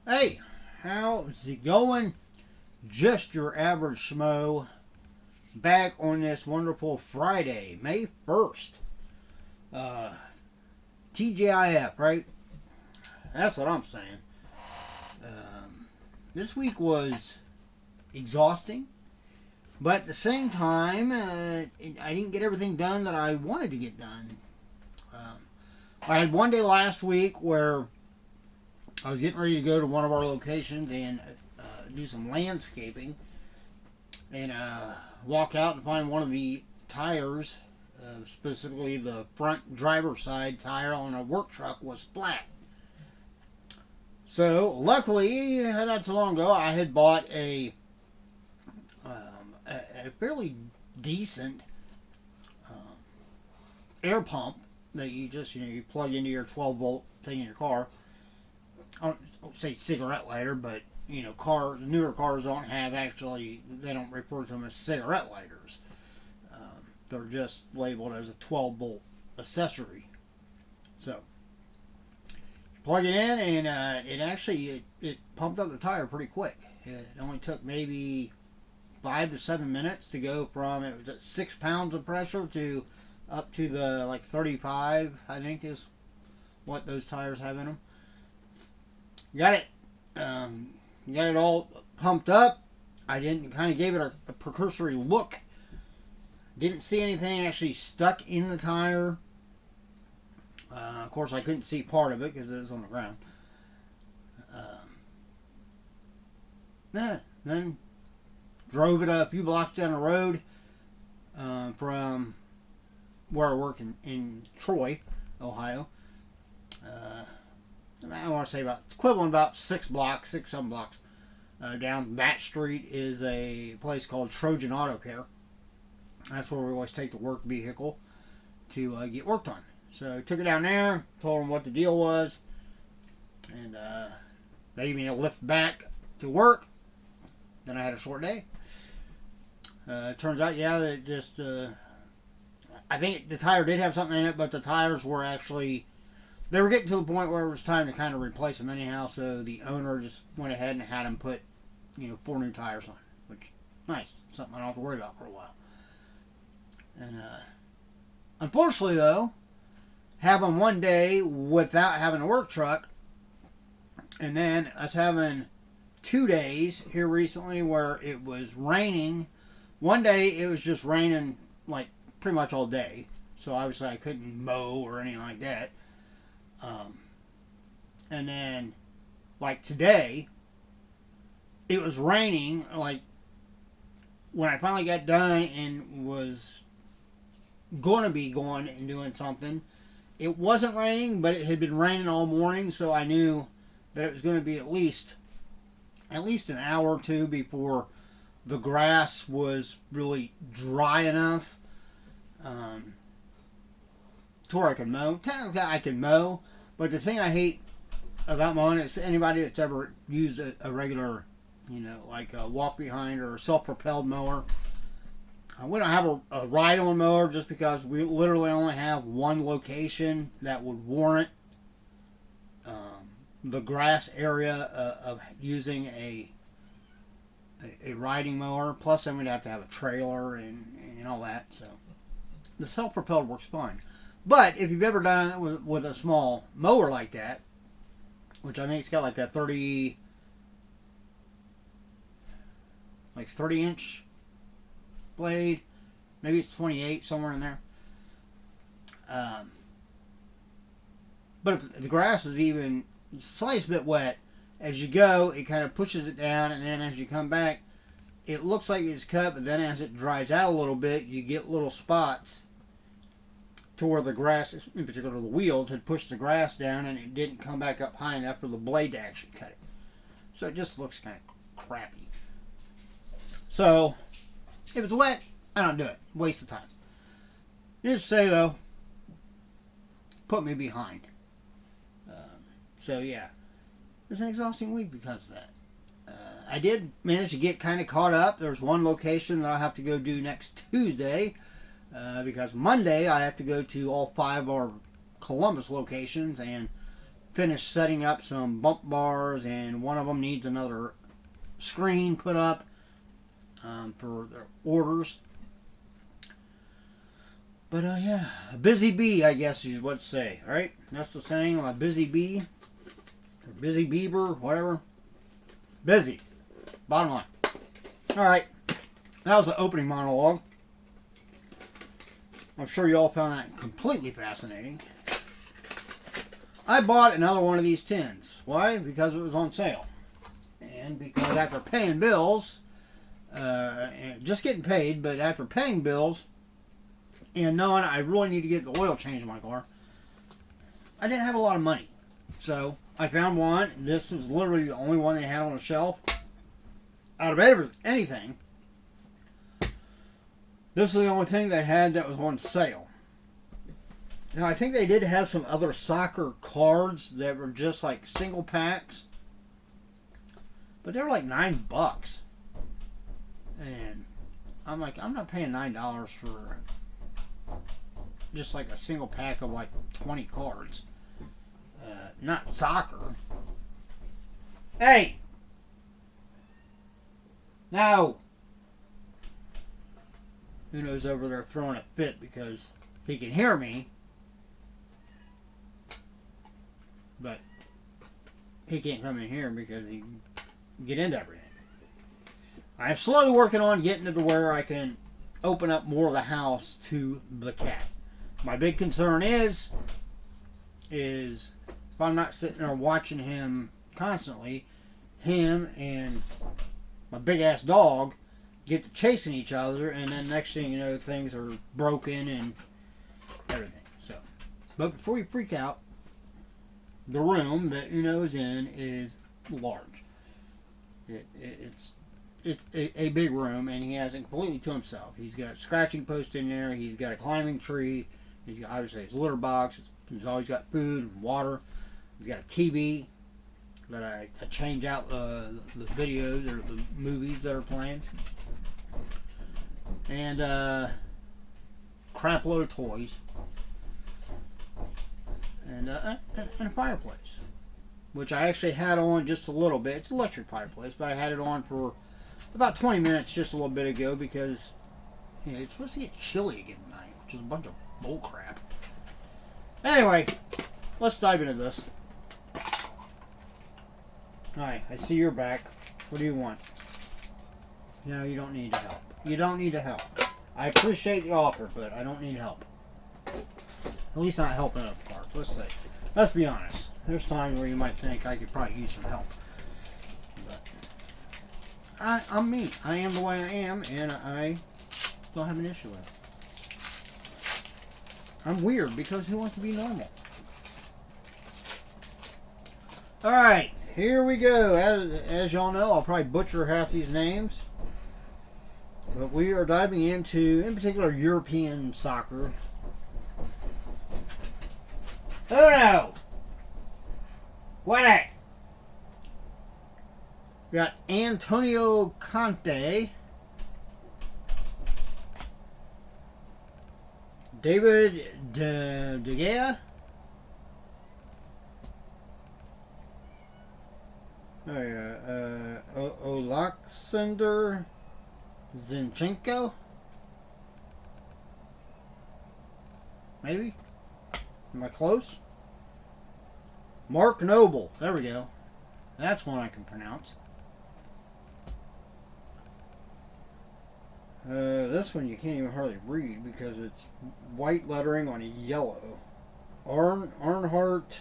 Hey, how's it going? Just your average schmo back on this wonderful Friday, May 1st. Uh, TGIF, right? That's what I'm saying. This week was exhausting, but at the same time, I didn't get everything done that I wanted to get done. I had one day last week where I was getting ready to go to one of our locations and do some landscaping and walk out and find one of the tires, specifically the front driver's side tire on a work truck, was flat. So luckily, not too long ago, I had bought a fairly decent air pump that you just you plug into your 12-volt thing in your car. I don't say cigarette lighter, but newer cars don't have they don't refer to them as cigarette lighters. They're just labeled as a 12-volt accessory. So plug it in, and it pumped up the tire pretty quick. It only took maybe 5 to 7 minutes to go from, it was at 6 pounds of pressure to up to the 35, I think is what those tires have in them. Got it all pumped up. I gave it a precursory look. Didn't see anything actually stuck in the tire. Of course, I couldn't see part of it because it was on the ground. Then drove it a few blocks down the road from where I work in Troy, Ohio. I want to say about 6 blocks, 7 blocks down that street is a place called Trojan Auto Care. That's where we always take the work vehicle to get work done. So I took it down there, told them what the deal was, and they gave me a lift back to work. Then I had a short day. Turns out, that just I think the tire did have something in it, but the tires were they were getting to the point where it was time to kind of replace them anyhow, so the owner just went ahead and had them put 4 new tires on, which nice, something I don't have to worry about for a while. And unfortunately, though, having one day without having a work truck, and then us having 2 days here recently where it was raining. One day it was just raining pretty much all day, so obviously I couldn't mow or anything like that. And then today it was raining. When I finally got done and was going to be going and doing something, it wasn't raining, but it had been raining all morning, so I knew that it was going to be at least an hour or two before the grass was really dry enough to where I could mow. Technically, I can mow, but the thing I hate about mowing is anybody that's ever used a regular, a walk-behind or a self-propelled mower. We don't have a ride-on mower just because we literally only have one location that would warrant the grass area of using a riding mower. Plus, then we'd have to have a trailer and all that. So the self-propelled works fine. But if you've ever done it with a small mower like that, which I think it's got that 30-inch blade, maybe it's 28, somewhere in there. But if the grass is even slightly bit wet, as you go, it kind of pushes it down, and then as you come back, it looks like it's cut, but then as it dries out a little bit, you get little spots to where the grass, in particular the wheels, had pushed the grass down, and it didn't come back up high enough for the blade to actually cut it. So it just looks kind of crappy. So if it's wet, I don't do it. Waste of time. Just say, though, put me behind. So, yeah. It was an exhausting week because of that. I did manage to get kind of caught up. There's one location that I'll have to go do next Tuesday because Monday I have to go to all 5 of our Columbus locations and finished setting up some bump bars, and one of them needs another screen put up for their orders. But yeah, a busy bee, I guess is what to say, right? That's the saying, a busy bee, or busy beaver, whatever. Busy. Bottom line. Alright, that was the opening monologue. I'm sure you all found that completely fascinating. I bought another one of these tins. Why? Because it was on sale. And because after paying bills, just getting paid, but after paying bills, and knowing I really need to get the oil changed in my car, I didn't have a lot of money. So I found one. This was literally the only one they had on the shelf. Out of anything, this is the only thing they had that was on sale. Now, I think they did have some other soccer cards that were just like single packs, but they were like $9. And I'm like, I'm not paying $9 for just like a single pack of like 20 cards. Not soccer. Hey! No! Who knows over there throwing a fit because he can hear me, but he can't come in here because he can get into everything. I'm slowly working on getting it to where I can open up more of the house to the cat. My big concern is if I'm not sitting there watching him constantly, him and my big ass dog get to chasing each other, and then next thing you know, things are broken and everything. So, but before you freak out, the room that Uno is in is large. It's a big room, and he has it completely to himself. He's got a scratching post in there. He's got a climbing tree. He's got, obviously, his litter box. He's always got food and water. He's got a TV that I change out the videos or the movies that are playing. And crap load of toys. And a fireplace, which I actually had on just a little bit. It's an electric fireplace, but I had it on for about 20 minutes just a little bit ago because it's supposed to get chilly again tonight, which is a bunch of bull crap. Anyway, let's dive into this. Alright, I see you're back. What do you want? No, you don't need help. You don't need to help. I appreciate the offer, but I don't need help. At least not helping other parts. Let's be honest. There's times where you might think I could probably use some help. But I'm me. I am the way I am, and I don't have an issue with it. I'm weird because who wants to be normal? Alright, here we go. As y'all know, I'll probably butcher half these names. But we are diving into, in particular, European soccer. Uno! What it? We got Antonio Conte. David De Gea. Oleksandr Zinchenko. Maybe? Am I close? Mark Noble. There we go. That's one I can pronounce. This one you can't even hardly read because it's white lettering on a yellow. Arnhart.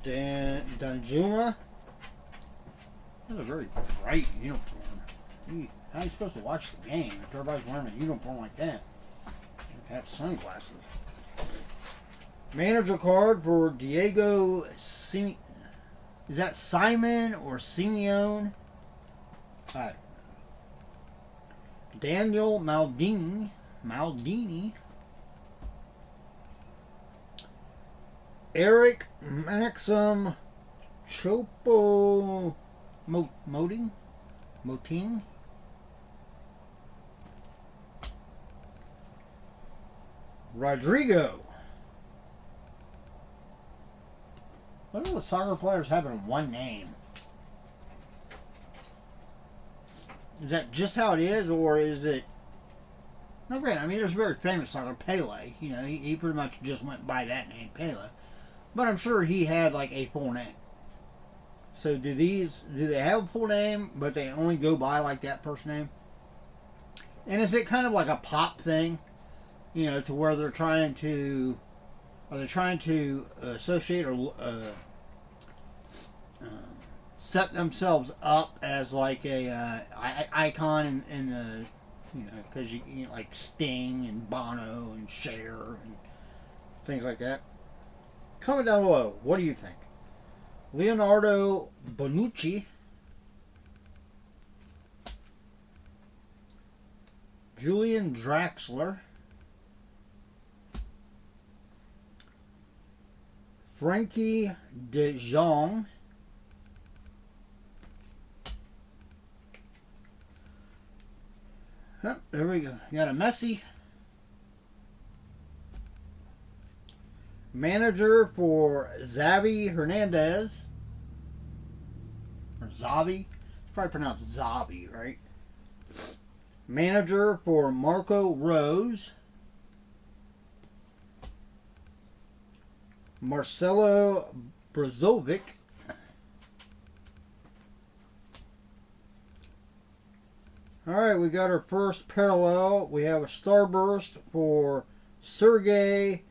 Danjuma. That's a very bright uniform. How are you supposed to watch the game if everybody's wearing a uniform like that? You have to have sunglasses. Manager card for Diego Is that Simon or Simeone? Daniel Maldini. Eric Maxim Chopo Moting? Rodrigo. What do the soccer players have in one name? Is that just how it is, or is it... No, granted, I mean, there's a very famous soccer, Pele. You know, he pretty much just went by that name, Pele. But I'm sure he had, like, a full name. So do they have a full name, but they only go by, like, that first name? And is it kind of like a pop thing? You know, to where they're trying to... Are they trying to associate or set themselves up as like a icon in the, you know, because you know, like Sting and Bono and Cher and things like that? Comment down below. What do you think? Leonardo Bonucci, Julian Draxler, Frankie de Jong, oh, there we go. You got a Messi. Manager for Xavi Hernandez. Or Xavi. It's probably pronounced Xavi, right? Manager for Marco Rose. Marcelo Brozovic. Alright, we got our first parallel. We have a starburst for Sergey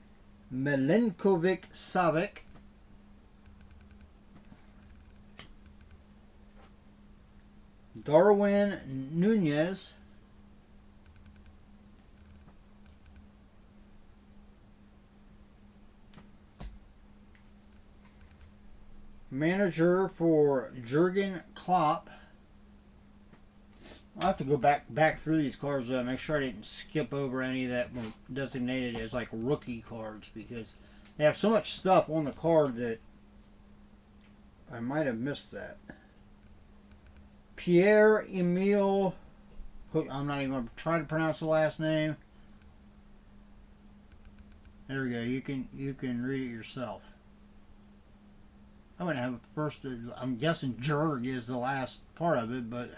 Milinkovic-Savic. Darwin Nunez. Manager for Jurgen Klopp. I'll have to go back through these cards to make sure I didn't skip over any that were designated as like rookie cards, because they have so much stuff on the card that I might have missed that. Pierre-Emile, I'm not even going to try to pronounce the last name. There we go. You can read it yourself. I'm going to have a first. I'm guessing Jurg is the last part of it, but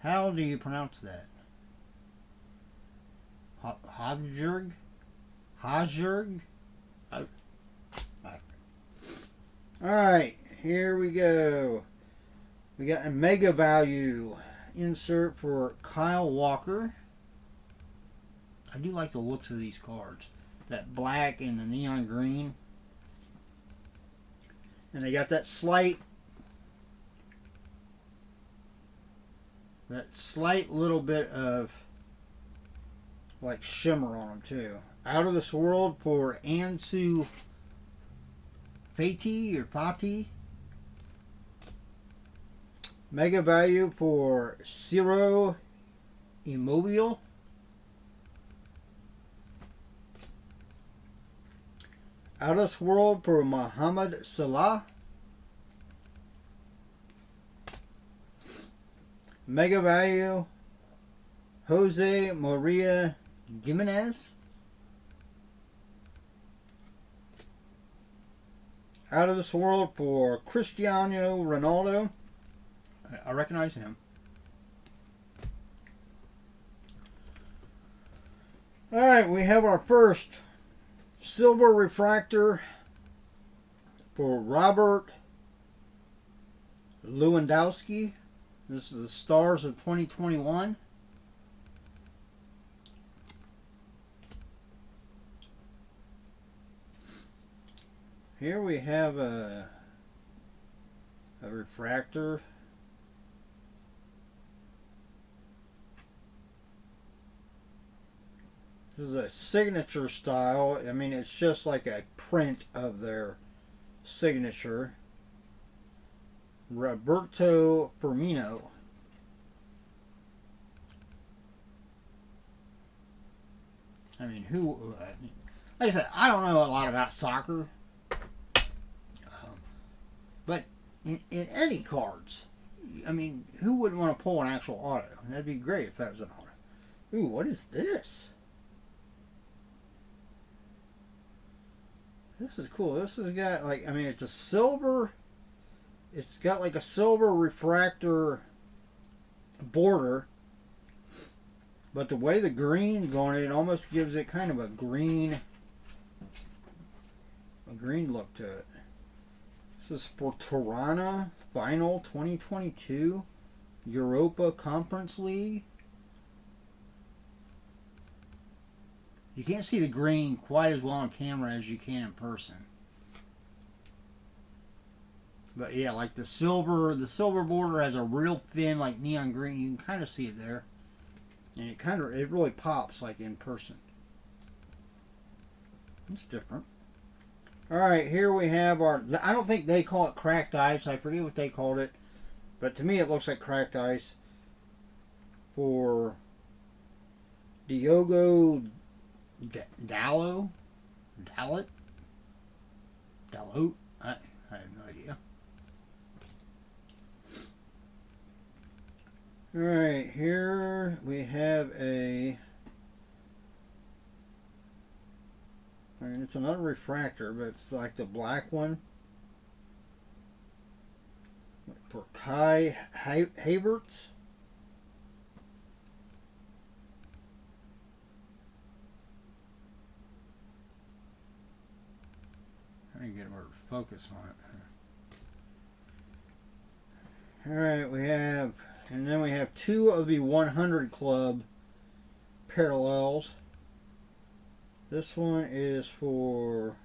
how do you pronounce that? Hajjurg? Hajjurg? Alright, here we go. We got a mega value insert for Kyle Walker. I do like the looks of these cards. That black and the neon green. And they got that slight little bit of like shimmer on them too. Out of this world for Ansu Fati or Fati. Mega value for Ciro Immobile. Out of this world for Mohamed Salah. Mega value Jose Maria Gimenez. Out of this world for Cristiano Ronaldo. I recognize him. Alright, we have our first silver refractor for Robert Lewandowski. This is the Stars of 2021. Here we have a refractor. This is a signature style. I mean, it's just like a print of their signature. Roberto Firmino. I mean, like I said, I don't know a lot about soccer. But in any cards, I mean, who wouldn't want to pull an actual auto? That'd be great if that was an auto. Ooh, what is this? This is cool. This has got like, I mean, it's a silver. It's got like a silver refractor border, but the way the green's on it, it almost gives it kind of a green look to it. This is for Tirana Final 2022 Europa Conference League. You can't see the green quite as well on camera as you can in person. But yeah, like the silver border has a real thin, like neon green. You can kind of see it there, and it really pops like in person. It's different. All right, here we have our. I don't think they call it cracked ice. I forget what they called it, but to me it looks like cracked ice. For Diogo Dalot. I have no idea. Alright, here we have and it's another refractor, but it's like the black one. For Kai Havertz. Trying to get more focus on it. Alright, and then we have two of the 100 Club parallels. This one is for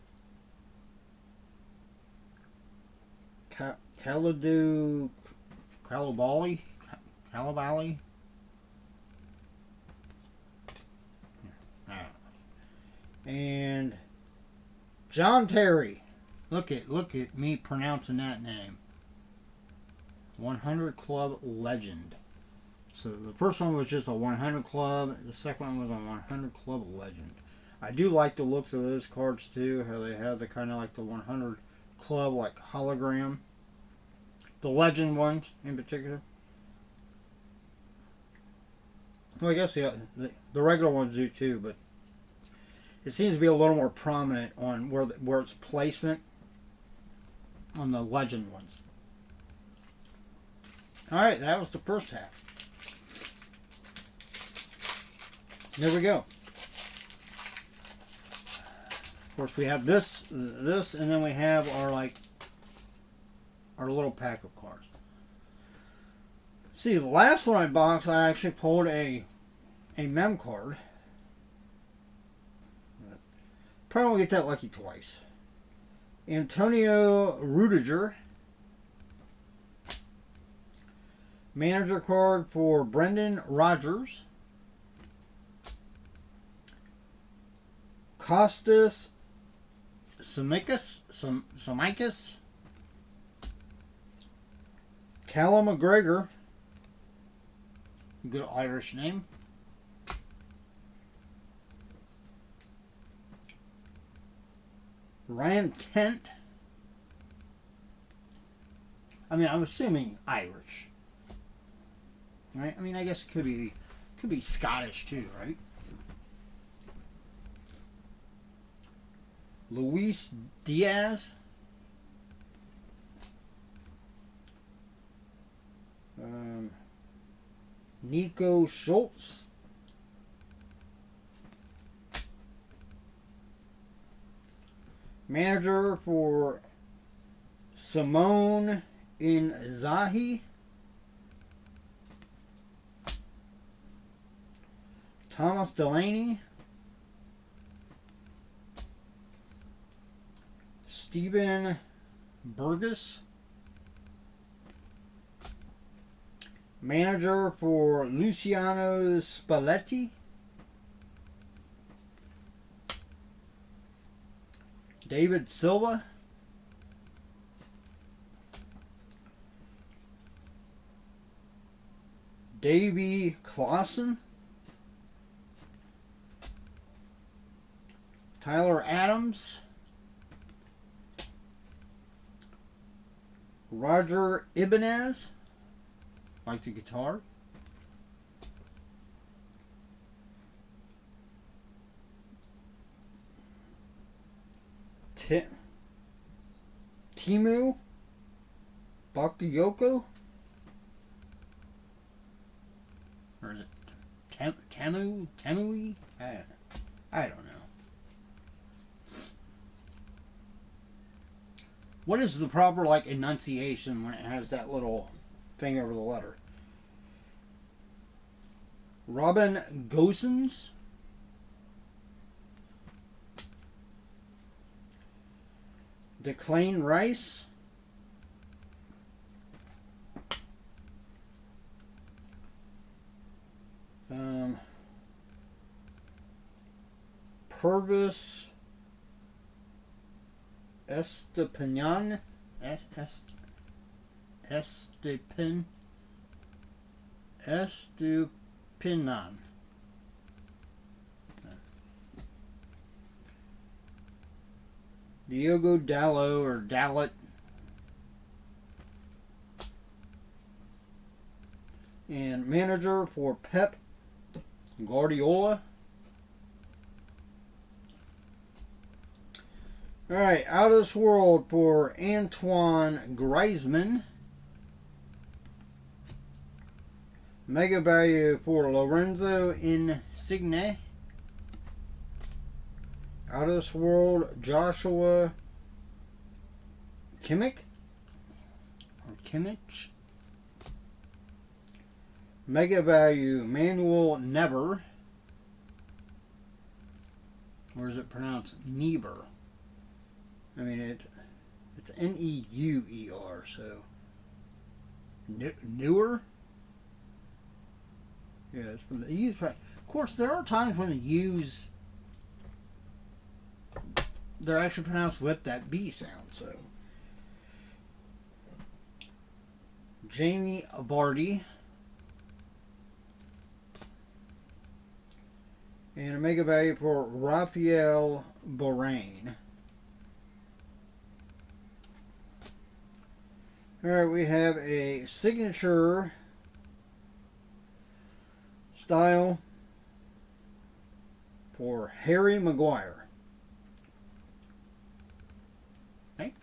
Kalidou Koulibaly. And John Terry. Look at me pronouncing that name. 100 Club Legend. So the first one was just a 100 Club. The second one was a 100 Club Legend. I do like the looks of those cards too. How they have the kind of like the 100 Club like hologram. The Legend ones in particular. Well, I guess the regular ones do too, but it seems to be a little more prominent on where its placement on the Legend ones. Alright, that was the first half. There we go. Of course, we have this, and then we have our little pack of cards. See, the last one I boxed, I actually pulled a mem card. Probably won't get that lucky twice. Antonio Rudiger. Manager card for Brendan Rodgers. Kostas Samikis. Callum McGregor. Good Irish name. Ryan Kent. I mean, I'm assuming Irish. Right? I mean, I guess it could be Scottish too, right? Luis Diaz. Nico Schultz. Manager for Simone Inzaghi. Thomas Delaney. Steven Burgess. Manager for Luciano Spalletti. David Silva. Davy Clausen. Tyler Adams. Roger Ibanez. Like the guitar. Timu Bakayoko? Or is it Tamui? I don't know. What is the proper enunciation when it has that little thing over the letter? Robin Gosens? Declan Rice? Purvis Estepinan? Estupinan. Diogo Dallo or Dallet. And manager for Pep Guardiola. Alright, out of this world for Antoine Griezmann. Mega value for Lorenzo Insigne. Out of this world, Joshua Kimmich. Or Kimmich. Mega value, Manuel Neuer. Or is it pronounced Nieber? I mean, it's Neuer, so newer. Yes, but the U's. Of course, there are times when the U's they're actually pronounced with that B sound. So, Jamie Vardy. And a mega value for Raphael Varane. Alright, we have a signature style for Harry Maguire. Okay.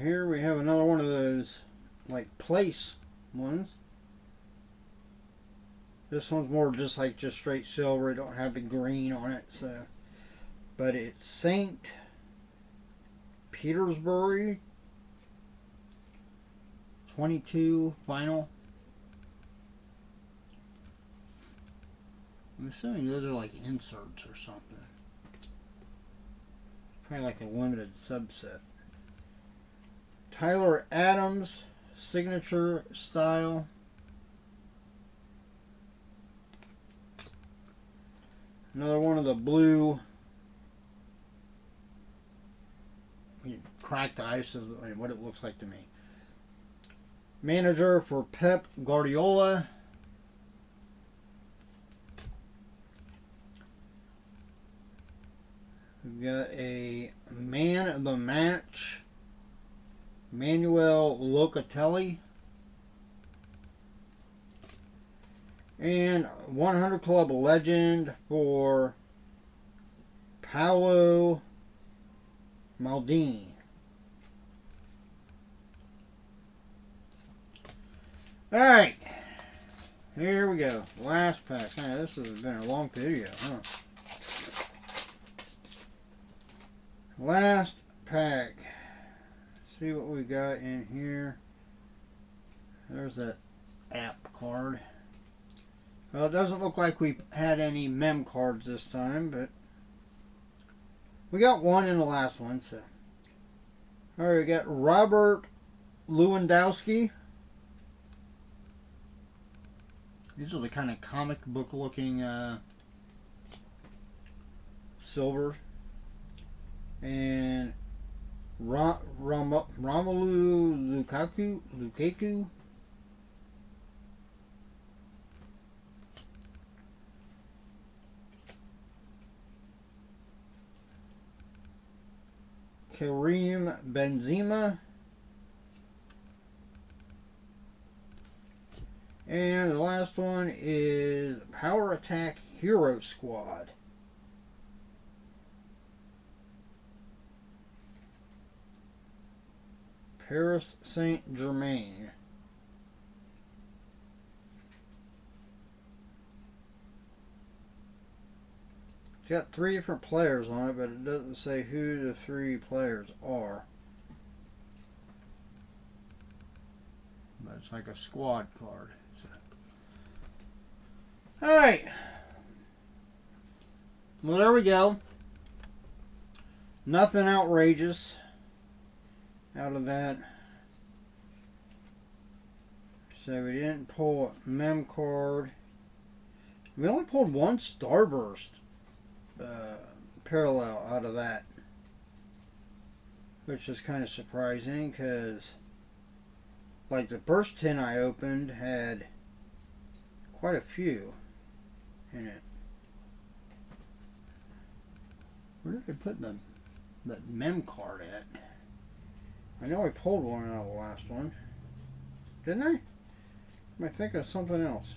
Here we have another one of those place ones. This one's more just straight silver. It don't have the green on it, so. But it's St. Petersburg 22 final. I'm assuming those are inserts or something. Probably a limited subset. Tyler Adams signature style. Another one of the blue cracked ice is what it looks like to me. Manager for Pep Guardiola. We've got a man of the match, Manuel Locatelli. And 100 Club legend for Paolo Maldini. Alright, here we go. Last pack. Man, this has been a long video, huh? Last pack. Let's see what we got in here. There's that app card. Well, it doesn't look like we had any mem cards this time, but we got one in the last one. So, all right, we got Robert Lewandowski. These are the kind of comic book looking silver. And Romelu Lukaku. Karim Benzema. And the last one is Power Attack Hero Squad. Paris Saint-Germain. It's got 3 different players on it, but it doesn't say who the 3 players are. But it's like a squad card. So. Alright. Well, there we go. Nothing outrageous out of that. So we didn't pull a mem card. We only pulled 1 Starburst parallel out of that, which is kind of surprising because like the first 10 I opened had quite a few in it. Where did I put that mem card at? I know I pulled one out of the last one. Didn't I? Am I thinking of something else?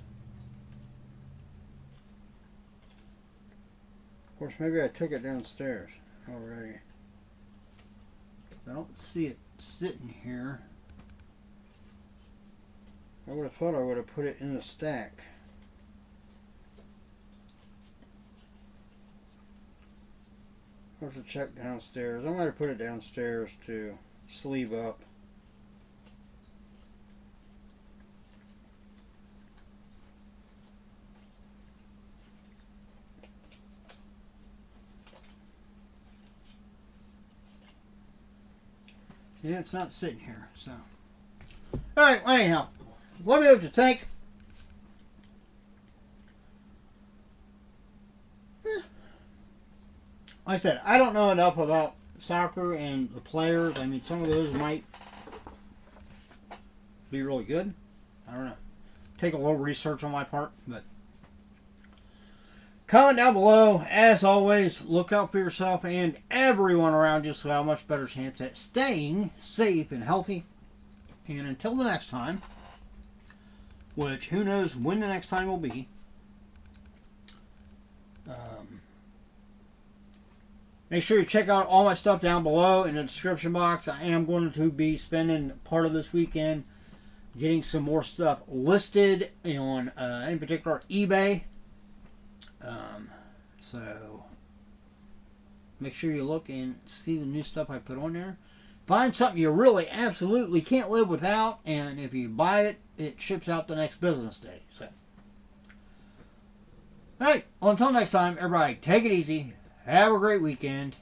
Of course, maybe I took it downstairs already. I don't see it sitting here. I would have thought I would have put it in the stack. I'll have to check downstairs. I might have put it downstairs to sleeve up. Yeah, it's not sitting here, so. Alright, well, anyhow. Let me know what you think. Like I said, I don't know enough about soccer and the players. I mean, some of those might be really good. I don't know. Take a little research on my part, but comment down below. As always, look out for yourself and everyone around you so you have a much better chance at staying safe and healthy. And until the next time, which who knows when the next time will be, make sure you check out all my stuff down below in the description box. I am going to be spending part of this weekend getting some more stuff listed on, in particular, eBay. So make sure you look and see the new stuff I put on there. Find something you really absolutely can't live without, and if you buy it, it ships out the next business day. So, alright, well, until next time, everybody, take it easy. Have a great weekend.